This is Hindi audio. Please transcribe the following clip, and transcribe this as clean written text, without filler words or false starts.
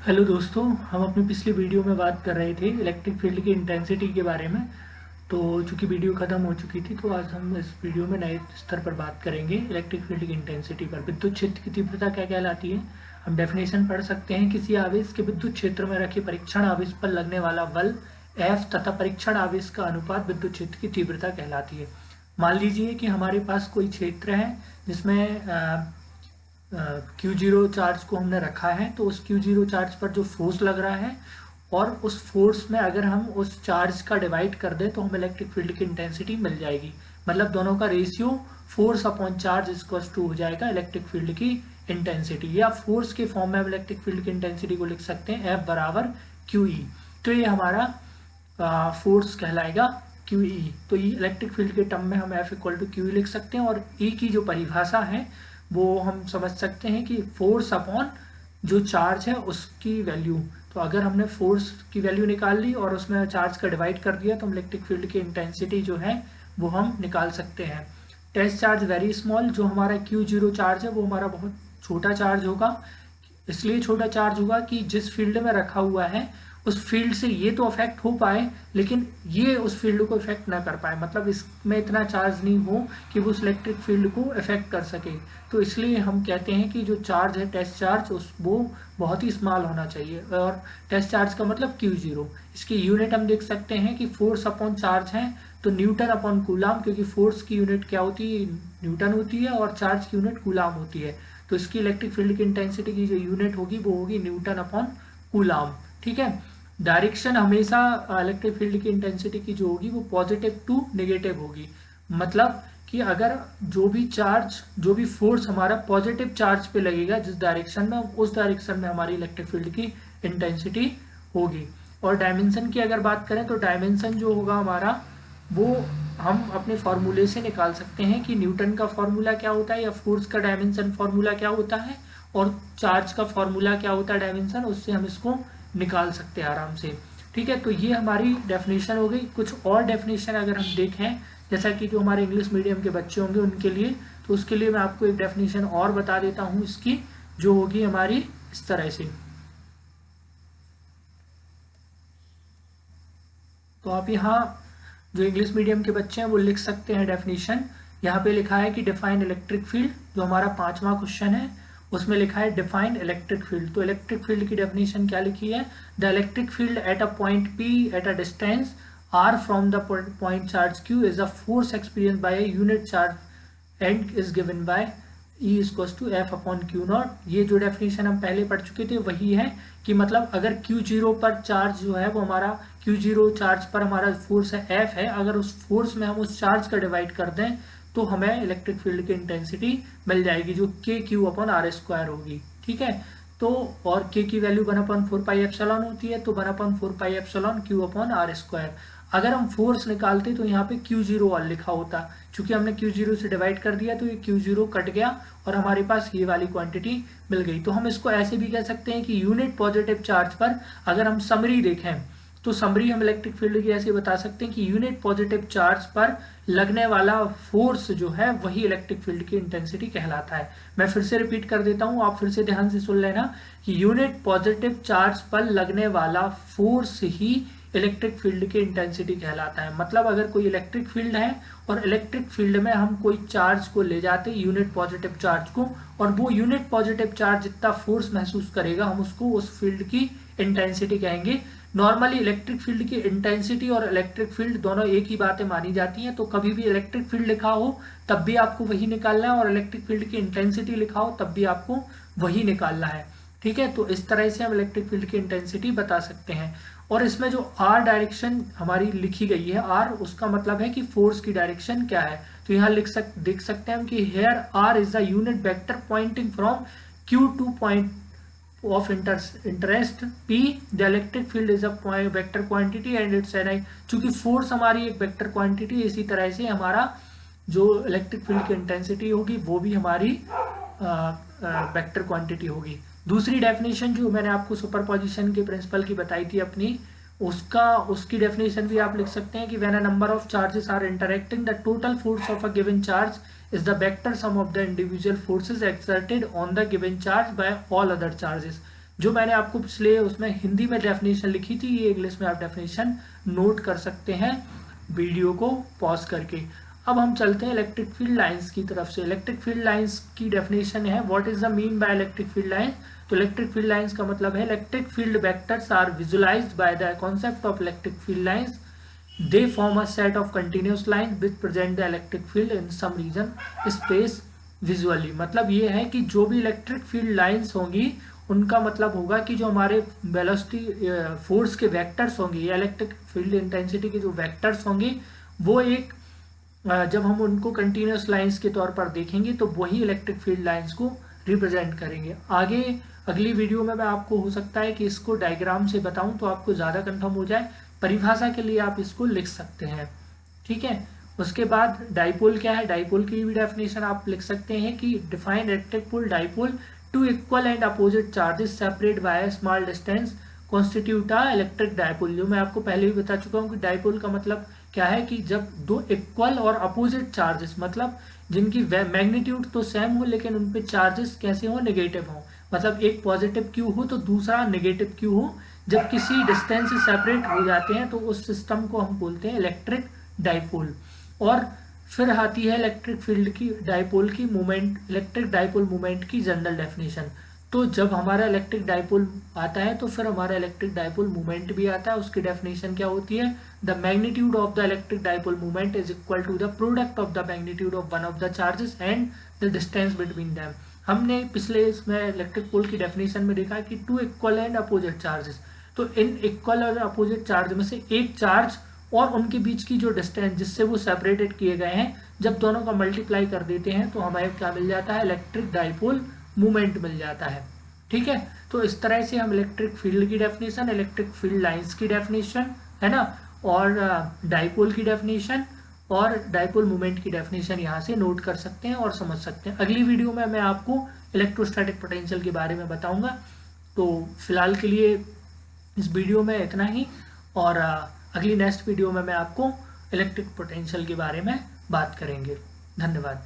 हेलो दोस्तों, हम अपनी पिछली वीडियो में बात कर रहे थे इलेक्ट्रिक फील्ड की इंटेंसिटी के बारे में। तो चूंकि वीडियो ख़त्म हो चुकी थी तो आज हम इस वीडियो में नए स्तर पर बात करेंगे इलेक्ट्रिक फील्ड की इंटेंसिटी पर। विद्युत क्षेत्र की तीव्रता क्या कहलाती है? हम डेफिनेशन पढ़ सकते हैं। किसी आवेश के विद्युत क्षेत्र में रखे परीक्षण आवेश पर लगने वाला बल F तथा परीक्षण आवेश का अनुपात विद्युत क्षेत्र की तीव्रता कहलाती है। मान लीजिए कि हमारे पास कोई क्षेत्र है जिसमें Q0 चार्ज को हमने रखा है। तो उस Q0 चार्ज पर जो फोर्स लग रहा है और उस फोर्स में अगर हम उस चार्ज का डिवाइड कर दें तो हमें इलेक्ट्रिक फील्ड की इंटेंसिटी मिल जाएगी। मतलब दोनों का ratio force upon charge equals to हो जाएगा इलेक्ट्रिक फील्ड की इंटेंसिटी। या फोर्स के फॉर्म में हम इलेक्ट्रिक फील्ड की इंटेंसिटी को लिख सकते हैं F बराबर QE। तो ये हमारा फोर्स कहलाएगा QE। तो ये इलेक्ट्रिक फील्ड के टर्म में हम F इक्वल टू QE लिख सकते हैं। और E की जो परिभाषा है वो हम समझ सकते हैं कि फोर्स अपॉन जो चार्ज है उसकी वैल्यू। तो अगर हमने फोर्स की वैल्यू निकाल ली और उसमें चार्ज का डिवाइड कर दिया तो हम इलेक्ट्रिक फील्ड की इंटेंसिटी जो है वो हम निकाल सकते हैं। टेस्ट चार्ज वेरी स्मॉल, जो हमारा Q0 चार्ज है वो हमारा बहुत छोटा चार्ज होगा। इसलिए छोटा चार्ज होगा कि जिस फील्ड में रखा हुआ है उस फील्ड से ये तो अफेक्ट हो पाए लेकिन ये उस फील्ड को इफेक्ट ना कर पाए। मतलब इसमें इतना चार्ज नहीं हो कि वो उस इलेक्ट्रिक फील्ड को इफेक्ट कर सके। तो इसलिए हम कहते हैं कि जो चार्ज है टेस्ट चार्ज वो बहुत ही स्मॉल होना चाहिए। और टेस्ट चार्ज का मतलब Q0। इसकी यूनिट हम देख सकते हैं कि फोर्स अपॉन चार्ज है तो न्यूटन अपॉन कूलाम, क्योंकि फोर्स की यूनिट क्या होती है, न्यूटन होती है, और चार्ज की यूनिट कूलाम होती है। तो इसकी इलेक्ट्रिक फील्ड की इंटेंसिटी की जो यूनिट होगी वो होगी न्यूटन अपॉन कूलाम। ठीक है। डायरेक्शन हमेशा इलेक्ट्रिक फील्ड की इंटेंसिटी की जो होगी वो पॉजिटिव टू नेगेटिव होगी। मतलब कि अगर जो भी फोर्स हमारा पॉजिटिव चार्ज पे लगेगा जिस डायरेक्शन में, उस डायरेक्शन में हमारी इलेक्ट्रिक फील्ड की इंटेंसिटी होगी। और डायमेंशन की अगर बात करें तो डायमेंशन जो होगा हमारा वो हम अपने फॉर्मूले से निकाल सकते हैं कि न्यूटन का फॉर्मूला क्या होता है या फोर्स का डायमेंशन फॉर्मूला क्या होता है और चार्ज का फॉर्मूला क्या होता है डायमेंशन, उससे हम इसको निकाल सकते हैं आराम से। ठीक है। तो ये हमारी डेफिनेशन हो गई। कुछ और डेफिनेशन अगर हम देखें, जैसा कि जो हमारे इंग्लिश मीडियम के बच्चे होंगे उनके लिए, तो उसके लिए मैं आपको एक डेफिनेशन और बता देता हूँ इसकी, जो होगी हमारी इस तरह से। तो आप यहाँ जो इंग्लिश मीडियम के बच्चे हैं वो लिख सकते हैं डेफिनेशन। यहाँ पे लिखा है कि डिफाइन इलेक्ट्रिक फील्ड, जो हमारा 5वां क्वेश्चन है उसमें लिखा है डिफाइन इलेक्ट्रिक फील्ड। तो इलेक्ट्रिक फील्ड की डेफिनेशन क्या लिखी है? The electric field at a point P at a distance R from the point charge Q is a force experience by a unit charge and is given by E equals to F upon Q0। ये जो डेफिनेशन हम पहले पढ़ चुके थे वही है कि मतलब अगर Q0 पर चार्ज जो है वो हमारा Q0 चार्ज पर हमारा फोर्स है F है, अगर उस फोर्स में हम उस चार्ज का डिवाइड कर दें तो हमें इलेक्ट्रिक फील्ड की इंटेंसिटी मिल जाएगी जो KQ अपॉन R स्क्वायर होगी। ठीक है। तो और K की वैल्यू 1/4πε होती है, तो 1/4πε Q अपॉन R स्क्वायर। अगर हम फोर्स निकालते तो यहाँ पे Q0 और लिखा होता, चूंकि हमने Q0 से डिवाइड कर दिया तो ये Q0 कट गया और हमारे पास ये वाली क्वांटिटी मिल गई। तो हम इसको ऐसे भी कह सकते हैं कि यूनिट पॉजिटिव चार्ज पर अगर हम समरी देखें तो समरी हम इलेक्ट्रिक फील्ड की ऐसे बता सकते हैं कि यूनिट पॉजिटिव चार्ज पर लगने वाला फोर्स जो है वही इलेक्ट्रिक फील्ड की इंटेंसिटी कहलाता है। मैं फिर से रिपीट कर देता हूं, आप फिर से ध्यान से सुन लेना कि यूनिट पॉजिटिव चार्ज पर लगने वाला फोर्स ही इलेक्ट्रिक फील्ड की इंटेंसिटी कहलाता है। मतलब अगर कोई इलेक्ट्रिक फील्ड है और इलेक्ट्रिक फील्ड में हम कोई चार्ज को ले जाते यूनिट पॉजिटिव चार्ज को, और वो यूनिट पॉजिटिव चार्ज जितना फोर्स महसूस करेगा हम उसको उस फील्ड की इंटेंसिटी कहेंगे। नॉर्मली इलेक्ट्रिक फील्ड की इंटेंसिटी और इलेक्ट्रिक फील्ड दोनों एक ही बातें मानी जाती हैं। तो कभी भी इलेक्ट्रिक फील्ड लिखा हो तब भी आपको वही निकालना है और इलेक्ट्रिक फील्ड की इंटेंसिटी लिखा हो तब भी आपको वही निकालना है। ठीक है। तो इस तरह से हम इलेक्ट्रिक फील्ड की इंटेंसिटी बता सकते हैं। और इसमें जो R डायरेक्शन हमारी लिखी गई है, R उसका मतलब है कि फोर्स की डायरेक्शन क्या है। तो यहाँ देख सकते हैं हम कि here R is the unit vector pointing from Q to point of interest P, the electric field is a vector quantity and its NI। चूंकि फोर्स हमारी एक वेक्टर क्वांटिटी, इसी तरह से हमारा जो इलेक्ट्रिक फील्ड की इंटेंसिटी होगी वो भी हमारी वेक्टर क्वांटिटी होगी। दूसरी डेफिनेशन जो मैंने आपको सुपरपोजिशन के प्रिंसिपल की बताई थी अपनी, उसकी डेफिनेशन भी आप लिख सकते हैं कि when a number of charges are interacting the total force of a given charge is the vector sum of the individual forces exerted on the given charge by all other charges। जो मैंने आपको पिछले उसमें हिंदी में डेफिनेशन लिखी थी, ये इंग्लिश में आप डेफिनेशन नोट कर सकते हैं वीडियो को पॉज करके। अब हम चलते हैं इलेक्ट्रिक फील्ड लाइंस की तरफ से। इलेक्ट्रिक फील्ड लाइंस की डेफिनेशन है, what is the mean by electric field lines. तो इलेक्ट्रिक फील्ड लाइंस का मतलब है electric field vectors are visualised by the concept of electric field lines. They form a set of continuous lines which present the electric field in some region space visually। मतलब ये है कि जो भी इलेक्ट्रिक फील्ड लाइंस होंगी उनका मतलब होगा कि जो हमारे वेलोसिटी फोर्स के वेक्टर्स होंगे या इलेक्ट्रिक फील्ड इंटेंसिटी के जो वेक्टर्स होंगे वो एक जब हम उनको कंटिन्यूस लाइंस के तौर पर देखेंगे तो वही इलेक्ट्रिक फील्ड लाइंस को रिप्रेजेंट करेंगे। आगे अगली वीडियो में मैं आपको हो सकता है कि इसको डायग्राम से बताऊं तो आपको ज़्यादा कंफर्म हो जाए। परिभाषा के लिए आप इसको लिख सकते हैं, ठीक है। उसके बाद डाइपोल क्या है, डाइपोल की भी डेफिनेशन आप लिख सकते हैं कि define electric pole dipole two equal and opposite charges separate by small distance constitute a electric dipole. जो मैं आपको पहले भी बता चुका हूँ कि डाइपोल का मतलब क्या है कि जब दो इक्वल और अपोजिट चार्जेस, मतलब जिनकी मैग्नीट्यूड तो सेम हो लेकिन उन पे चार्जेस कैसे हो, नेगेटिव हो। मतलब एक पॉजिटिव क्यू हो तो दूसरा नेगेटिव क्यू हो, जब किसी डिस्टेंस से सेपरेट हो जाते हैं तो उस सिस्टम को हम बोलते हैं इलेक्ट्रिक डाइपोल। और फिर आती है इलेक्ट्रिक फील्ड की डाइपोल की मूवमेंट, इलेक्ट्रिक डाइपोल मूवमेंट की जनरल डेफिनेशन। तो जब हमारा इलेक्ट्रिक डाइपोल आता है तो फिर हमारा इलेक्ट्रिक डाइपोल मूवमेंट भी आता है। उसकी डेफिनेशन क्या होती है, the magnitude of the electric dipole movement is equal to the product of the magnitude of one of the charges and the distance between them. हमने पिछले इसमें इलेक्ट्रिक पोल की डेफिनेशन में देखा कि two equal and opposite charges, तो इन इक्वल और अपोजिट चार्ज में से एक चार्ज और उनके बीच की जो डिस्टेंस जिससे वो सेपरेटेड किए गए हैं, जब दोनों का मल्टीप्लाई कर देते हैं तो हमें क्या मिल जाता है, इलेक्ट्रिक डाइपोल मूवमेंट मिल जाता है, ठीक है। तो इस तरह से हम इलेक्ट्रिक फील्ड की डेफिनेशन, इलेक्ट्रिक फील्ड लाइंस की डेफिनेशन, है ना, और डाइपोल की डेफिनेशन और डाइपोल मूवमेंट की डेफिनेशन यहाँ से नोट कर सकते हैं और समझ सकते हैं। अगली वीडियो में मैं आपको इलेक्ट्रोस्टैटिक पोटेंशियल के बारे में बताऊंगा। तो फिलहाल के लिए इस वीडियो में इतना ही, और अगली नेक्स्ट वीडियो में मैं आपको इलेक्ट्रिक पोटेंशियल के बारे में बात करेंगे। धन्यवाद।